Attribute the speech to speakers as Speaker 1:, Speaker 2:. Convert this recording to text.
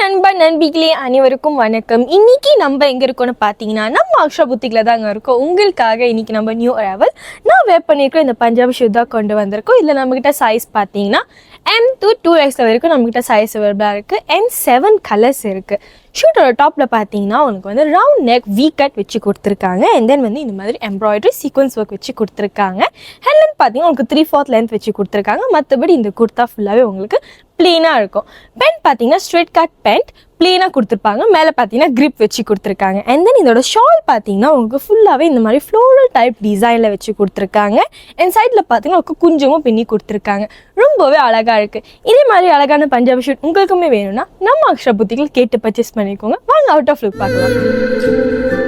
Speaker 1: நண்பா நண்பிகளே அனைவருக்கும் வணக்கம். இன்னைக்கு நம்ம எங்க இருக்கோம்னு பாத்தீங்கன்னா நம்ம அக்ஷா புத்திக்ல தாங்க இருக்கோம். உங்களுக்காக இன்னைக்கு நம்ம நியூ அரைவல் நான் வேர் பண்ணிருக்கோம் இந்த பஞ்சாபி ஷூ தான் கொண்டு வந்திருக்கோம். இதுல நம்ம கிட்ட சைஸ் பாத்தீங்கன்னா M to 2X வரைக்கும் நம்ம கிட்ட சைஸ் அவைலபிளா இருக்கு and 7 கலர்ஸ் இருக்கு. ஷூட்டோட டாப்ல பாத்தீங்கன்னா உங்களுக்கு வந்து ரவுண்ட் நெக் வி கட் வச்சு கொடுத்துருக்காங்க and then வந்து இந்த மாதிரி எம்ப்ராய்டரி சீக்வன்ஸ் ஒர்க் வச்சு கொடுத்துருக்காங்க. ஹேண்ட் லென்த் பாத்தீங்கன்னா உங்களுக்கு 3/4 லென்த் வச்சு கொடுத்துருக்காங்க. மற்றபடி இந்த குர்த்தா ஃபுல்லாவே உங்களுக்கு பிளெயினாக இருக்கும். பென்ட் பார்த்தீங்கன்னா ஸ்ட்ரெயிட் கட் பென்ட் பிளெயினாக கொடுத்துருப்பாங்க. மேலே பார்த்தீங்கன்னா கிரிப் வச்சு கொடுத்துருக்காங்க. அண்ட் தென் இதோட ஷால் பார்த்தீங்கன்னா உங்களுக்கு ஃபுல்லாகவே இந்த மாதிரி ஃப்ளோரல் டைப் டிசைனில் வச்சு கொடுத்துருக்காங்க. அண்ட் சைடில் பார்த்தீங்கன்னா உங்களுக்கு குஞ்சமும் பின்னி கொடுத்துருக்காங்க. ரொம்பவே அழகாக இருக்குது. இதே மாதிரி அழகான பஞ்சாபி ஷூட் உங்களுக்குமே வேணும்னா நம்ம அக்ஷா புத்திகள் கேட்டு பர்ச்சேஸ் பண்ணிக்கோங்க. வாங்க அவுட் ஆஃப் லுக் பார்க்கலாம்.